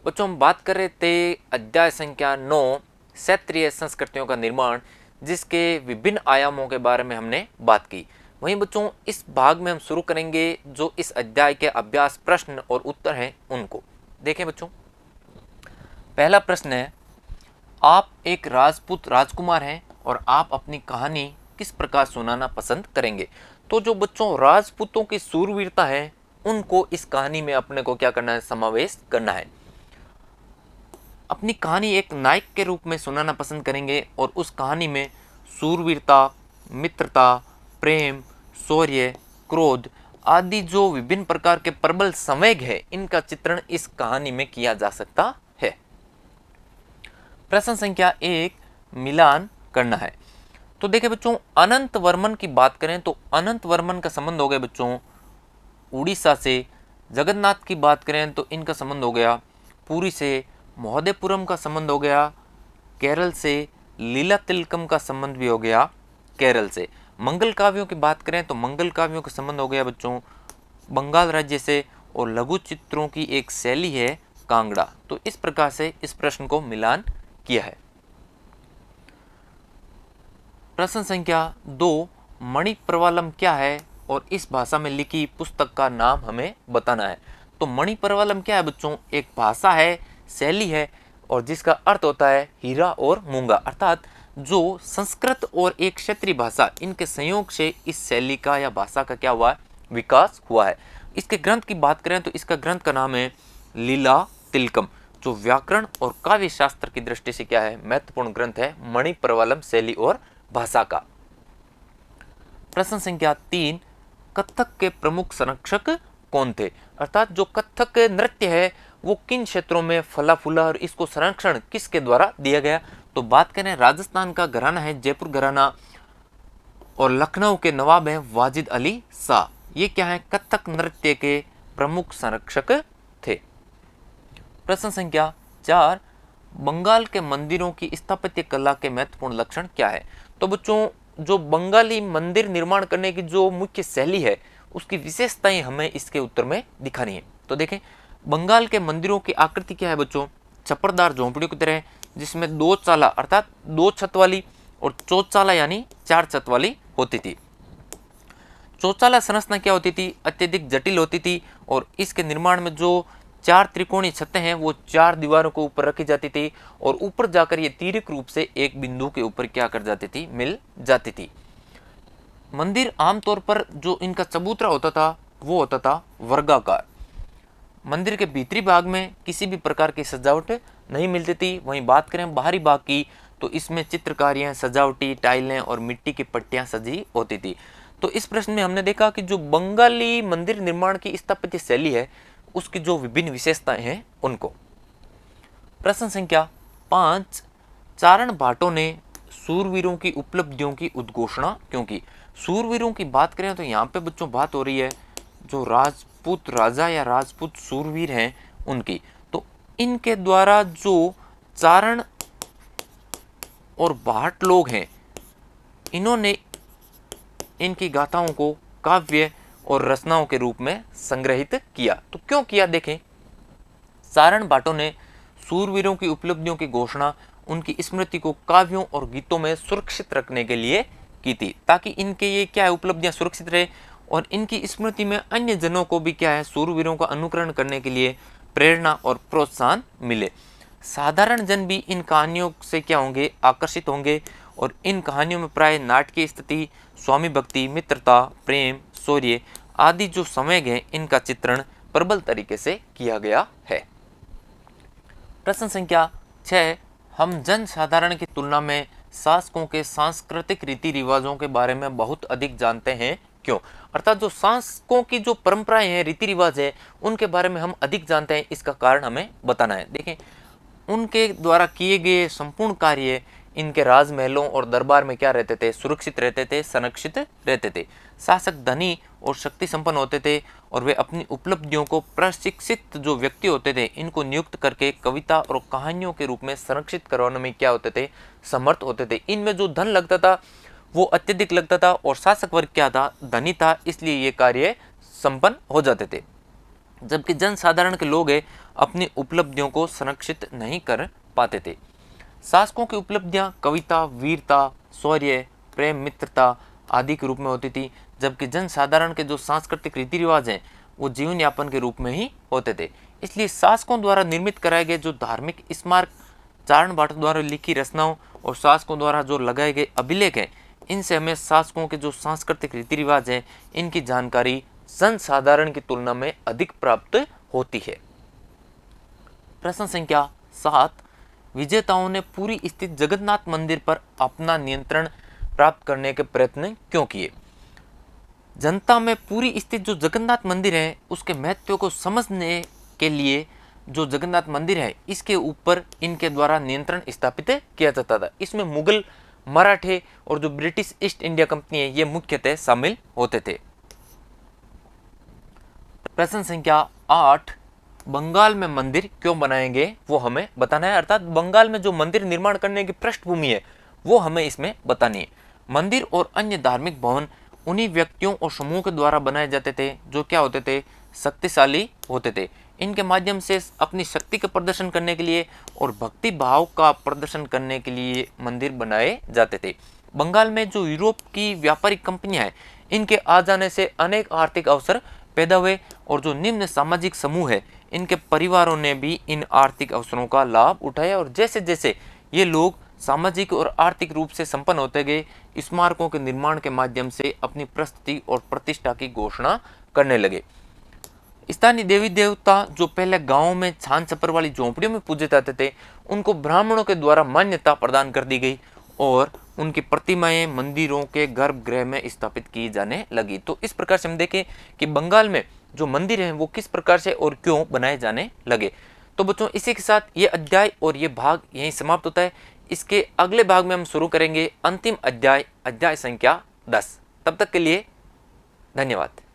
बच्चों हम बात कर रहे थे अध्याय संख्या 9 क्षेत्रीय संस्कृतियों का निर्माण, जिसके विभिन्न आयामों के बारे में हमने बात की। वहीं बच्चों इस भाग में हम शुरू करेंगे जो इस अध्याय के अभ्यास प्रश्न और उत्तर हैं उनको। देखें बच्चों, पहला प्रश्न है, आप एक राजपूत राजकुमार हैं और आप अपनी कहानी किस प्रकार सुनाना पसंद करेंगे। तो जो बच्चों राजपूतों की सूरवीरता है उनको इस कहानी में अपने को क्या करना है, समावेश करना है। अपनी कहानी एक नायक के रूप में सुनाना पसंद करेंगे और उस कहानी में सूरवीरता, मित्रता, प्रेम, शौर्य, क्रोध आदि जो विभिन्न प्रकार के प्रबल संवेग है इनका चित्रण इस कहानी में किया जा सकता है। प्रश्न संख्या 1, मिलान करना है। तो देखिए बच्चों, अनंत वर्मन की बात करें तो अनंत वर्मन का संबंध हो गया बच्चों उड़ीसा से। जगन्नाथ की बात करें तो इनका संबंध हो गया पुरी से। महोदयपुरम का संबंध हो गया केरल से। लीला तिलकम का संबंध भी हो गया केरल से। मंगल काव्यों की बात करें तो मंगल काव्यों का संबंध हो गया बच्चों बंगाल राज्य से। और लघु चित्रों की एक शैली है कांगड़ा। तो इस प्रकार से इस प्रश्न को मिलान किया है। प्रश्न संख्या 2, मणिप्रवालम क्या है और इस भाषा में लिखी पुस्तक का नाम हमें बताना है। तो मणिप्रवालम क्या है बच्चों, एक भाषा है, शैली है और जिसका अर्थ होता है हीरा और मूंगा, अर्थात जो संस्कृत और एक क्षेत्रीय भाषा इनके संयोग से इस शैली का या भाषा का क्या हुआ है, विकास हुआ है। इसके ग्रंथ की बात करें तो इसका ग्रंथ का नाम है लीला तिलकम, जो व्याकरण और काव्य शास्त्र की दृष्टि से क्या है, महत्वपूर्ण ग्रंथ है मणिप्रवालम शैली और भाषा का। प्रश्न संख्या 3, कथक के प्रमुख संरक्षक कौन थे, अर्थात जो कथक नृत्य है वो किन क्षेत्रों में फला फूला और इसको संरक्षण किसके द्वारा दिया गया। तो बात करें राजस्थान का घराना है जयपुर घराना और लखनऊ के नवाब हैं वाजिद अली शाह। ये क्या है, कथक नृत्य के प्रमुख संरक्षक थे। प्रश्न संख्या 4, बंगाल के मंदिरों की स्थापत्य कला के महत्वपूर्ण लक्षण क्या है। तो बच्चों जो बंगाली मंदिर निर्माण करने की जो मुख्य शैली है उसकी विशेषताएं हमें इसके उत्तर में दिखानी है। तो देखें, बंगाल के मंदिरों की आकृति क्या है बच्चों, छप्परदार झोंपड़ियों की तरह, जिसमें 2 चाला अर्थात 2 छत वाली और चौचाला यानी 4 छत वाली होती थी। चौचाला संरचना क्या होती थी, अत्यधिक जटिल होती थी और इसके निर्माण में जो 4 त्रिकोणीय छतें हैं वो 4 दीवारों के ऊपर रखी जाती थी और ऊपर जाकर ये तिर्यक रूप से एक बिंदु के ऊपर क्या कर जाती थी, मिल जाती थी। मंदिर आमतौर पर जो इनका चबूतरा होता था वो होता था वर्गाकार। मंदिर के भीतरी भाग में किसी भी प्रकार की सजावट नहीं मिलती थी। वहीं बात करें बाहरी भाग की तो इसमें चित्रकारियां, सजावटी टाइलें और मिट्टी की पट्टियां सजी होती थी। तो इस प्रश्न में हमने देखा कि जो बंगाली मंदिर निर्माण की स्थापत्य शैली है उसकी जो विभिन्न विशेषताएं हैं उनको। प्रश्न संख्या 5, चारण भाटों ने सूरवीरों की उपलब्धियों की उद्घोषणा क्यों की। सूरवीरों की बात करें तो यहाँ पे बच्चों बात हो रही है जो राजपूत राजा या राजपूत सूरवीर हैं उनकी। तो इनके द्वारा जो चारण और भाट लोग हैं इन्होंने इनकी गाथाओं को काव्य और रचनाओं के रूप में संग्रहित किया। तो क्यों किया, देखें, चारण भाटों ने सूरवीरों की उपलब्धियों की घोषणा उनकी स्मृति को काव्यों और गीतों में सुरक्षित रखने के लिए की थी, ताकि इनके ये क्या है उपलब्धियां सुरक्षित रहे और इनकी स्मृति में अन्य जनों को भी क्या है सूरवीरों का अनुकरण करने के लिए प्रेरणा और प्रोत्साहन मिले। साधारण जन भी इन कहानियों से क्या होंगे, आकर्षित होंगे और इन कहानियों में प्राय नाटकीय स्थिति, स्वामी भक्ति, मित्रता, प्रेम, शौर्य आदि जो संवेग हैं इनका चित्रण प्रबल तरीके से किया गया है। प्रश्न संख्या 6, हम जन साधारण की तुलना में शासकों के सांस्कृतिक रीति रिवाजों के बारे में बहुत अधिक जानते हैं क्यों, अर्थात जो शासकों की जो परंपराएं हैं, रीति रिवाज है उनके बारे में हम अधिक जानते हैं, इसका कारण हमें बताना है। देखें, उनके द्वारा किए गए संपूर्ण कार्य इनके राजमहलों और दरबार में क्या रहते थे, सुरक्षित रहते थे, संरक्षित रहते थे। शासक धनी और शक्ति संपन्न होते थे और वे अपनी उपलब्धियों को प्रशिक्षित जो व्यक्ति होते थे इनको नियुक्त करके कविता और कहानियों के रूप में संरक्षित करवाने में क्या होते थे, समर्थ होते थे। इनमें जो धन लगता था वो अत्यधिक लगता था और शासक वर्ग क्या था, धनी था, इसलिए ये कार्य संपन्न हो जाते थे। जबकि जनसाधारण के लोग अपनी उपलब्धियों को संरक्षित नहीं कर पाते थे। शासकों की उपलब्धियां कविता, वीरता, शौर्य, प्रेम, मित्रता आदि के रूप में होती थी, जबकि जनसाधारण के जो सांस्कृतिक रीति रिवाज हैं वो जीवन यापन के रूप में ही होते थे। इसलिए शासकों द्वारा निर्मित कराए गए जो धार्मिक स्मारक, चारण भाट द्वारा लिखी रचनाओं और शासकों द्वारा जो लगाए गए अभिलेख हैं, इनसे हमें शासकों के जो सांस्कृतिक रीति रिवाज हैं इनकी जानकारी जनसाधारण की तुलना में अधिक प्राप्त होती है। प्रश्न संख्या 7, विजेताओं ने पुरी स्थित जगन्नाथ मंदिर पर अपना नियंत्रण प्राप्त करने के प्रयत्न क्यों किए? जनता में पुरी स्थित जो जगन्नाथ मंदिर है उसके महत्व को समझने के लिए जो जगन्नाथ मंदिर है इसके ऊपर इनके द्वारा नियंत्रण स्थापित किया जाता था। इसमें मुगल, मराठे और जो ब्रिटिश ईस्ट इंडिया कंपनी है ये मुख्यतः शामिल होते थे। प्रश्न संख्या 8, बंगाल में मंदिर क्यों बनाएंगे वो हमें बताना है, अर्थात बंगाल में जो मंदिर निर्माण करने की पृष्ठभूमि है वो हमें इसमें बतानी है। मंदिर और अन्य धार्मिक भवन उन्हीं व्यक्तियों और समूह के द्वारा बनाए जाते थे जो क्या होते थे, शक्तिशाली होते थे। इनके माध्यम से अपनी शक्ति का प्रदर्शन करने के लिए और भक्ति भाव का प्रदर्शन करने के लिए मंदिर बनाए जाते थे। बंगाल में जो यूरोप की व्यापारिक कंपनियां हैं इनके आ जाने से अनेक आर्थिक अवसर पैदा हुए और जो निम्न सामाजिक समूह है इनके परिवारों ने भी इन आर्थिक अवसरों का लाभ उठाया और जैसे जैसे ये लोग सामाजिक और आर्थिक रूप से संपन्न होते गए, स्मारकों के निर्माण के माध्यम से अपनी प्रस्थिति और प्रतिष्ठा की घोषणा करने लगे। स्थानीय देवी देवता जो पहले गांवों में छान छप्पर वाली झोंपड़ियों में पूजे जाते थे उनको ब्राह्मणों के द्वारा मान्यता प्रदान कर दी गई और उनकी प्रतिमाएं मंदिरों के गर्भगृह में स्थापित की जाने लगी। तो इस प्रकार से हम देखें कि बंगाल में जो मंदिर हैं वो किस प्रकार से और क्यों बनाए जाने लगे। तो बच्चों इसी के साथ ये अध्याय और ये भाग यहीं समाप्त होता है। इसके अगले भाग में हम शुरू करेंगे अंतिम अध्याय, अध्याय संख्या 10। तब तक के लिए धन्यवाद।